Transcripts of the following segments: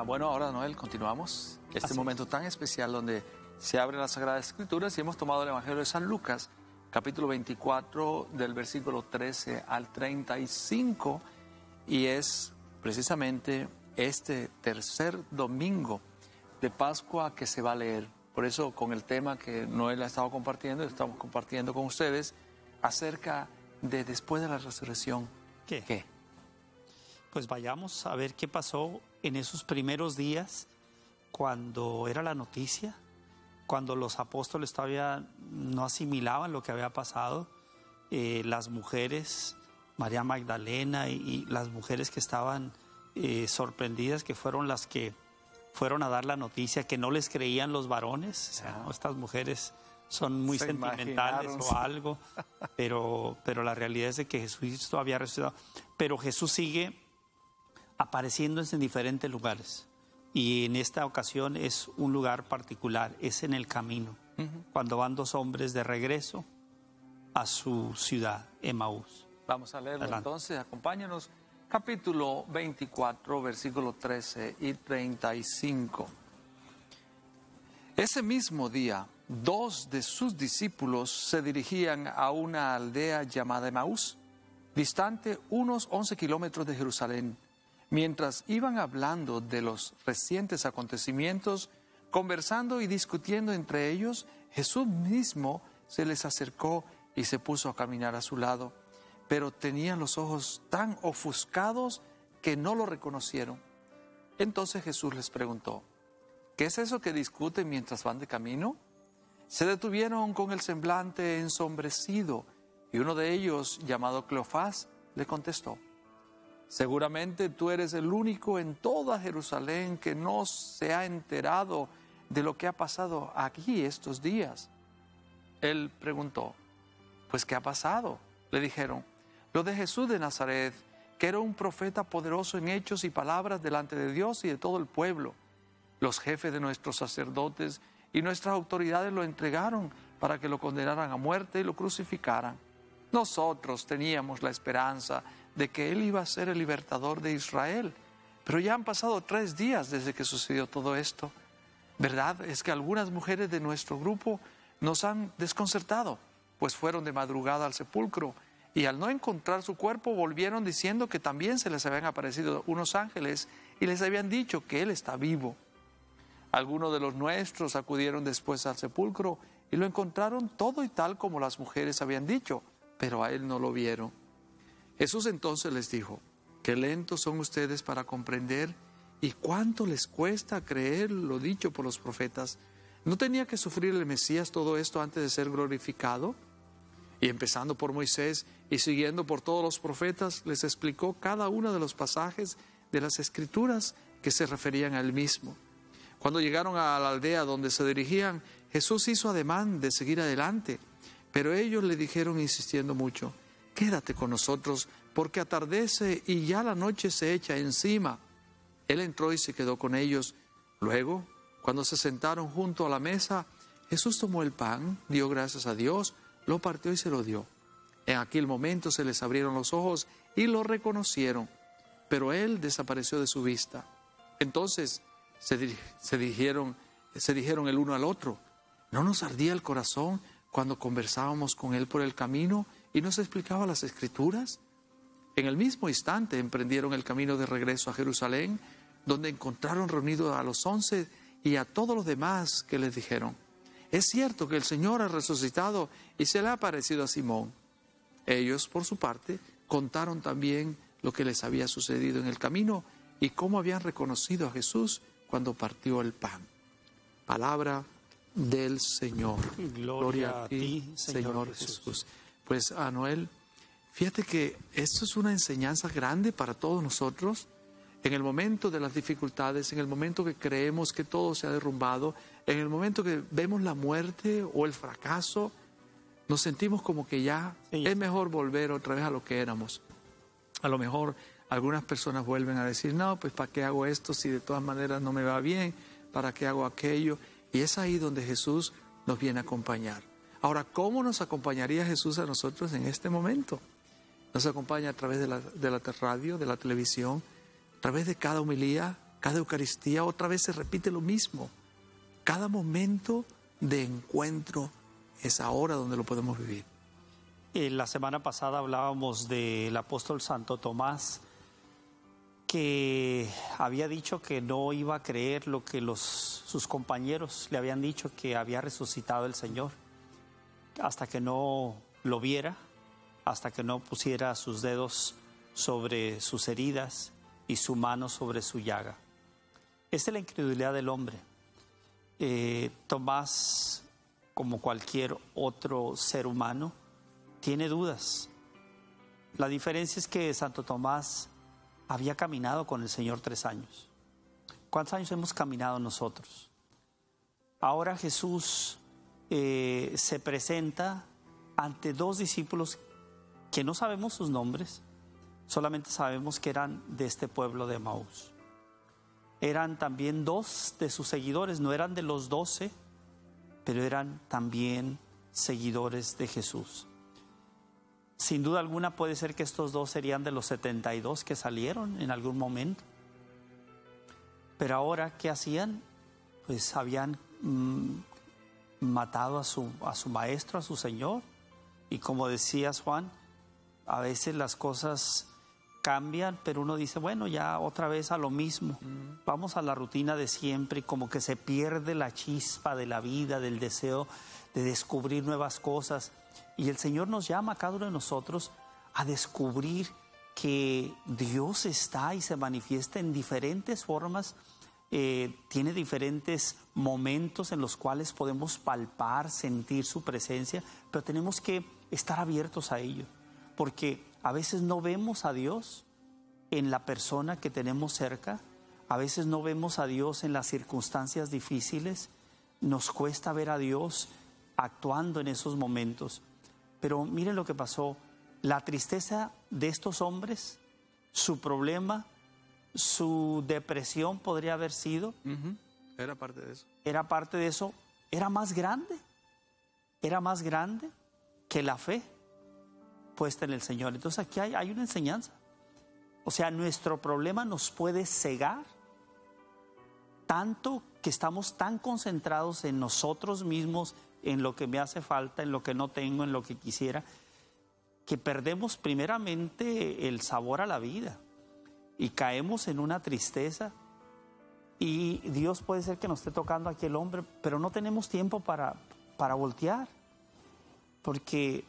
Bueno, ahora, Noel, continuamos este momento tan especial donde se abre la Sagrada Escrituras y hemos tomado el Evangelio de San Lucas, capítulo 24, del versículo 13 al 35, y es precisamente este tercer domingo de Pascua que se va a leer. Por eso, con el tema que Noel ha estado compartiendo, estamos compartiendo con ustedes acerca de después de la resurrección. ¿Qué? Pues vayamos a ver qué pasó en esos primeros días cuando era la noticia, cuando los apóstoles todavía no asimilaban lo que había pasado, las mujeres, María Magdalena y las mujeres que estaban sorprendidas, que fueron las que fueron a dar la noticia, que no les creían los varones. O sea, estas mujeres son muy sentimentales o algo, pero la realidad es de que Jesucristo había resucitado. Pero Jesús sigue apareciéndose en diferentes lugares. Y en esta ocasión es un lugar particular, es en el camino, cuando van dos hombres de regreso a su ciudad, Emaús. Vamos a leerlo entonces, acompáñanos. Capítulo 24, versículo 13 y 35. Ese mismo día, dos de sus discípulos se dirigían a una aldea llamada Emaús, distante unos 11 kilómetros de Jerusalén. Mientras iban hablando de los recientes acontecimientos, conversando y discutiendo entre ellos, Jesús mismo se les acercó y se puso a caminar a su lado, pero tenían los ojos tan ofuscados que no lo reconocieron. Entonces Jesús les preguntó: ¿qué es eso que discuten mientras van de camino? Se detuvieron con el semblante ensombrecido, y uno de ellos, llamado Cleofás, le contestó: seguramente tú eres el único en toda Jerusalén que no se ha enterado de lo que ha pasado aquí estos días. Él preguntó: ¿pues qué ha pasado? Le dijeron: lo de Jesús de Nazaret, que era un profeta poderoso en hechos y palabras delante de Dios y de todo el pueblo. Los jefes de nuestros sacerdotes y nuestras autoridades lo entregaron para que lo condenaran a muerte y lo crucificaran. Nosotros teníamos la esperanza de que Él iba a ser el libertador de Israel, pero ya han pasado 3 días desde que sucedió todo esto. Verdad es que algunas mujeres de nuestro grupo nos han desconcertado, pues fueron de madrugada al sepulcro y al no encontrar su cuerpo volvieron diciendo que también se les habían aparecido unos ángeles y les habían dicho que Él está vivo. Algunos de los nuestros acudieron después al sepulcro y lo encontraron todo y tal como las mujeres habían dicho, pero a Él no lo vieron. Jesús entonces les dijo: qué lentos son ustedes para comprender y cuánto les cuesta creer lo dicho por los profetas. ¿No tenía que sufrir el Mesías todo esto antes de ser glorificado? Y empezando por Moisés y siguiendo por todos los profetas, les explicó cada uno de los pasajes de las Escrituras que se referían a Él mismo. Cuando llegaron a la aldea donde se dirigían, Jesús hizo ademán de seguir adelante, pero ellos le dijeron insistiendo mucho: quédate con nosotros, porque atardece y ya la noche se echa encima. Él entró y se quedó con ellos. Luego, cuando se sentaron junto a la mesa, Jesús tomó el pan, dio gracias a Dios, lo partió y se lo dio. En aquel momento se les abrieron los ojos y lo reconocieron, pero Él desapareció de su vista. Entonces se dijeron el uno al otro: ¿no nos ardía el corazón cuando conversábamos con Él por el camino y nos explicaba las Escrituras? En el mismo instante emprendieron el camino de regreso a Jerusalén, donde encontraron reunidos a los 11 y a todos los demás, que les dijeron: es cierto que el Señor ha resucitado y se le ha aparecido a Simón. Ellos, por su parte, contaron también lo que les había sucedido en el camino y cómo habían reconocido a Jesús cuando partió el pan. Palabra del Señor. Gloria a ti, Señor Jesús. Pues, Noel, fíjate que esto es una enseñanza grande para todos nosotros. En el momento de las dificultades, en el momento que creemos que todo se ha derrumbado, en el momento que vemos la muerte o el fracaso, nos sentimos como que ya es mejor volver otra vez a lo que éramos. A lo mejor algunas personas vuelven a decir: no, pues ¿para qué hago esto si de todas maneras no me va bien? ¿Para qué hago aquello? Y es ahí donde Jesús nos viene a acompañar. Ahora, ¿cómo nos acompañaría Jesús a nosotros en este momento? Nos acompaña a través de la radio, de la televisión, a través de cada homilía, Cada Eucaristía otra vez se repite lo mismo. Cada momento de encuentro es ahora donde lo podemos vivir. La semana pasada hablábamos del apóstol Santo Tomás, que había dicho que no iba a creer lo que sus compañeros le habían dicho, que había resucitado el Señor, hasta que no lo viera, hasta que no pusiera sus dedos sobre sus heridas y su mano sobre su llaga. Esta es la incredulidad del hombre. Tomás, como cualquier otro ser humano, tiene dudas. La diferencia es que Santo Tomás había caminado con el Señor 3 años. ¿Cuántos años hemos caminado nosotros? Ahora Jesús se presenta ante 2 discípulos que no sabemos sus nombres, solamente sabemos que eran de este pueblo de Emaús. Eran también 2 de sus seguidores, no eran de los 12, pero eran también seguidores de Jesús. Sin duda alguna puede ser que estos 2 serían de los 72 que salieron en algún momento. Pero ahora, ¿qué hacían? Pues habían matado a su maestro, a su Señor. Y como decías, Juan, a veces las cosas cambian, pero uno dice, bueno, ya otra vez a lo mismo. Vamos a la rutina de siempre y como que se pierde la chispa de la vida, del deseo de descubrir nuevas cosas. Y el Señor nos llama a cada uno de nosotros a descubrir que Dios está y se manifiesta en diferentes formas, tiene diferentes momentos en los cuales podemos palpar, sentir su presencia, pero tenemos que estar abiertos a ello, porque a veces no vemos a Dios en la persona que tenemos cerca, a veces no vemos a Dios en las circunstancias difíciles, nos cuesta ver a Dios actuando en esos momentos. Pero miren lo que pasó, la tristeza de estos hombres, su problema, su depresión podría haber sido. Era parte de eso. Era parte de eso, era más grande que la fe puesta en el Señor. Entonces aquí hay una enseñanza. O sea, nuestro problema nos puede cegar tanto que estamos tan concentrados en nosotros mismos, en lo que me hace falta, en lo que no tengo, en lo que quisiera, que perdemos primeramente el sabor a la vida y caemos en una tristeza. Y Dios puede ser que nos esté tocando aquí el hombre, pero no tenemos tiempo para voltear, porque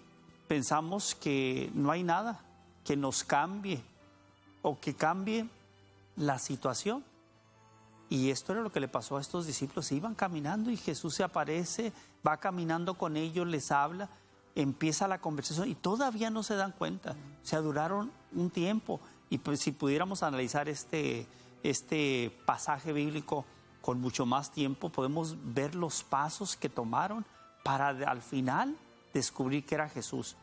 pensamos que no hay nada que nos cambie o que cambie la situación. Y esto era lo que le pasó a estos discípulos. Iban caminando y Jesús se aparece, va caminando con ellos, les habla, empieza la conversación y todavía no se dan cuenta. O sea, duraron un tiempo. Y pues si pudiéramos analizar este pasaje bíblico con mucho más tiempo, podemos ver los pasos que tomaron para al final descubrir que era Jesús.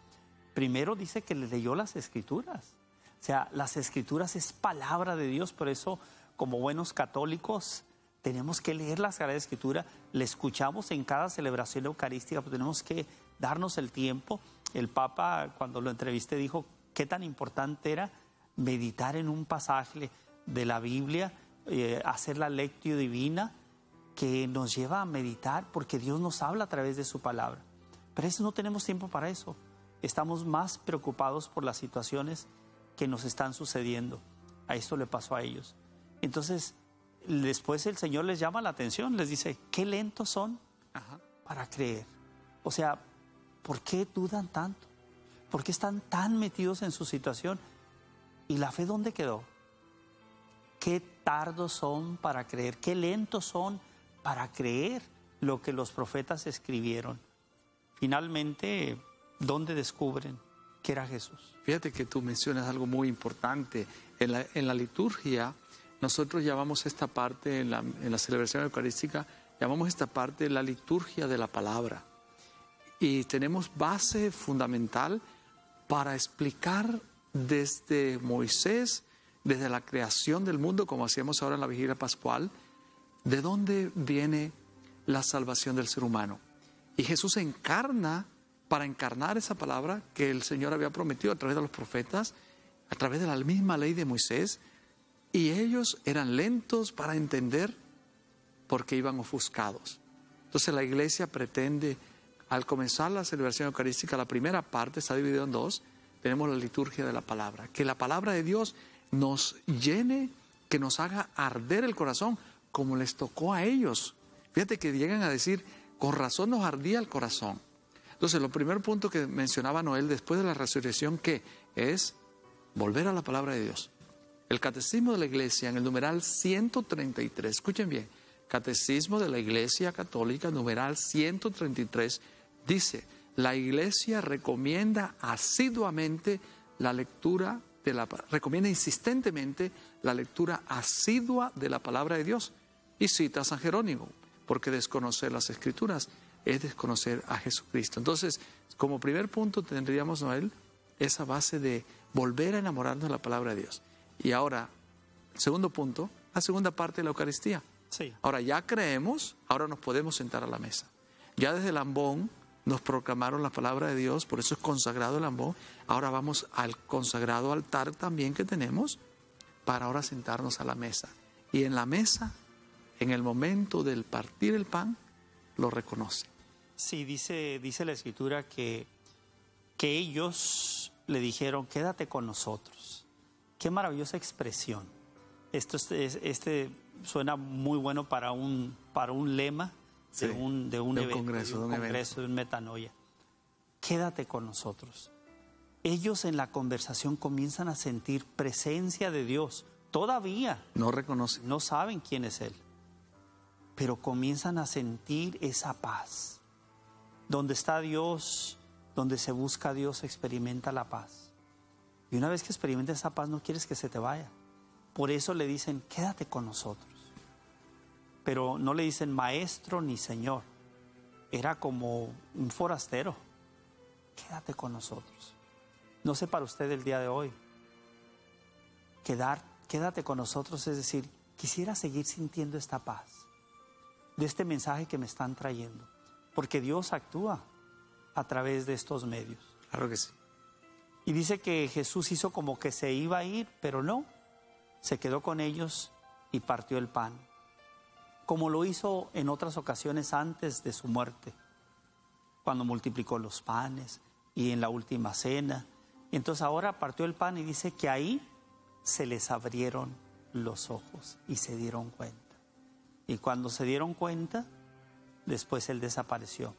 Primero dice que le leyó las Escrituras. O sea, las Escrituras es palabra de Dios, por eso como buenos católicos tenemos que leer la Sagrada Escritura, le escuchamos en cada celebración eucarística, pero tenemos que darnos el tiempo. El Papa, cuando lo entrevisté, dijo qué tan importante era meditar en un pasaje de la Biblia, hacer la lectio divina, que nos lleva a meditar, porque Dios nos habla a través de su palabra. Pero eso no tenemos tiempo para eso. Estamos más preocupados por las situaciones que nos están sucediendo. A esto le pasó a ellos. Entonces, después el Señor les llama la atención, les dice, qué lentos son para creer. O sea, ¿por qué dudan tanto? ¿Por qué están tan metidos en su situación? ¿Y la fe dónde quedó? Qué tardos son para creer, qué lentos son para creer lo que los profetas escribieron. Finalmente, ¿dónde descubren que era Jesús? Fíjate que tú mencionas algo muy importante. En la liturgia, nosotros llamamos esta parte, en la celebración eucarística, llamamos esta parte la liturgia de la palabra. Y tenemos base fundamental para explicar desde Moisés, desde la creación del mundo, como hacíamos ahora en la vigilia pascual, de dónde viene la salvación del ser humano. Y Jesús se encarna para encarnar esa palabra que el Señor había prometido a través de los profetas, a través de la misma ley de Moisés, Y ellos eran lentos para entender porque iban ofuscados. Entonces la iglesia pretende, al comenzar la celebración eucarística, la primera parte está dividida en dos. Tenemos la liturgia de la palabra. Que la palabra de Dios nos llene, que nos haga arder el corazón, como les tocó a ellos. Fíjate que llegan a decir, con razón nos ardía el corazón. Entonces, el primer punto que mencionaba Noel después de la resurrección, ¿qué? Es volver a la palabra de Dios. El Catecismo de la Iglesia, en el numeral 133, escuchen bien, Catecismo de la Iglesia Católica, numeral 133, dice, la Iglesia recomienda asiduamente la lectura recomienda insistentemente la lectura asidua de la palabra de Dios. Y cita a San Jerónimo, porque desconocer las Escrituras es desconocer a Jesucristo. Entonces, como primer punto tendríamos, Noel, esa base de volver a enamorarnos de la palabra de Dios. Y ahora, el segundo punto, la segunda parte de la Eucaristía. Sí. Ahora ya creemos, ahora nos podemos sentar a la mesa. Ya desde el ambón nos proclamaron la palabra de Dios, por eso es consagrado el ambón. Ahora vamos al consagrado altar también que tenemos para ahora sentarnos a la mesa. Y en la mesa, en el momento del partir el pan, lo reconoce. Sí, dice la Escritura que ellos le dijeron, quédate con nosotros. Qué maravillosa expresión. Esto suena muy bueno para un lema de un evento, congreso, de un metanoia. Quédate con nosotros. Ellos en la conversación comienzan a sentir presencia de Dios. Todavía no reconocen, no saben quién es Él, pero comienzan a sentir esa paz. Donde está Dios, donde se busca a Dios, se experimenta la paz. Y una vez que experimentes esa paz, no quieres que se te vaya. Por eso le dicen, quédate con nosotros. Pero no le dicen maestro ni señor. Era como un forastero. Quédate con nosotros. No sé para usted el día de hoy. Quédate con nosotros, es decir, quisiera seguir sintiendo esta paz de este mensaje que me están trayendo. Porque Dios actúa a través de estos medios. Claro que sí. Y dice que Jesús hizo como que se iba a ir, pero no. Se quedó con ellos y partió el pan. Como lo hizo en otras ocasiones antes de su muerte. Cuando multiplicó los panes y en la última cena. Entonces ahora partió el pan y dice que ahí se les abrieron los ojos y se dieron cuenta. Y cuando se dieron cuenta, después Él desapareció.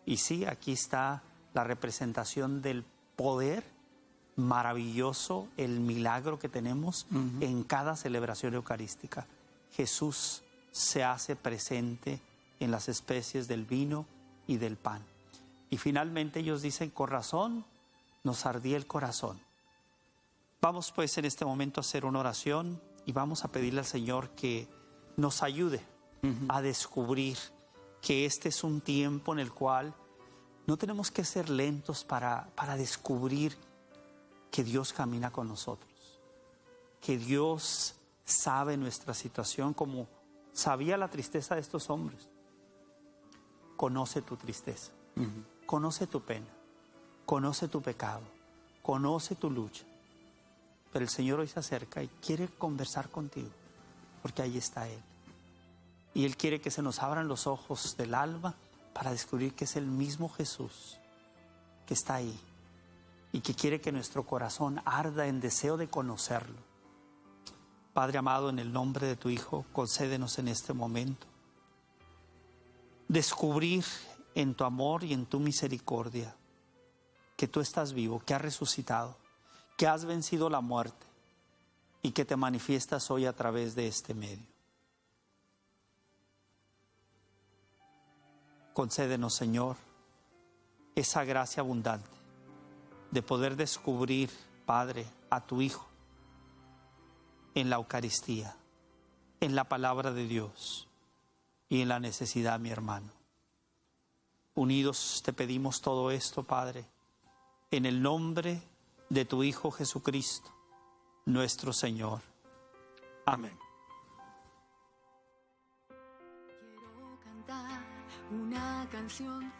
Y sí, aquí está la representación del poder maravilloso, el milagro que tenemos en cada celebración eucarística. Jesús se hace presente en las especies del vino y del pan. Y finalmente ellos dicen, con razón nos ardía el corazón. Vamos pues en este momento a hacer una oración y vamos a pedirle al Señor que nos ayude a descubrir que este es un tiempo en el cual no tenemos que ser lentos para descubrir que Dios camina con nosotros, que Dios sabe nuestra situación como sabía la tristeza de estos hombres. Conoce tu tristeza, conoce tu pena, conoce tu pecado, conoce tu lucha. Pero el Señor hoy se acerca y quiere conversar contigo, porque ahí está Él. Y Él quiere que se nos abran los ojos del alma para descubrir que es el mismo Jesús que está ahí y que quiere que nuestro corazón arda en deseo de conocerlo. Padre amado, en el nombre de tu Hijo, concédenos en este momento descubrir en tu amor y en tu misericordia que tú estás vivo, que has resucitado, que has vencido la muerte y que te manifiestas hoy a través de este medio. Concédenos, Señor, esa gracia abundante de poder descubrir, Padre, a tu Hijo en la Eucaristía, en la palabra de Dios y en la necesidad, mi hermano. Unidos te pedimos todo esto, Padre, en el nombre de tu Hijo Jesucristo, nuestro Señor. Amén. Quiero cantar una canción.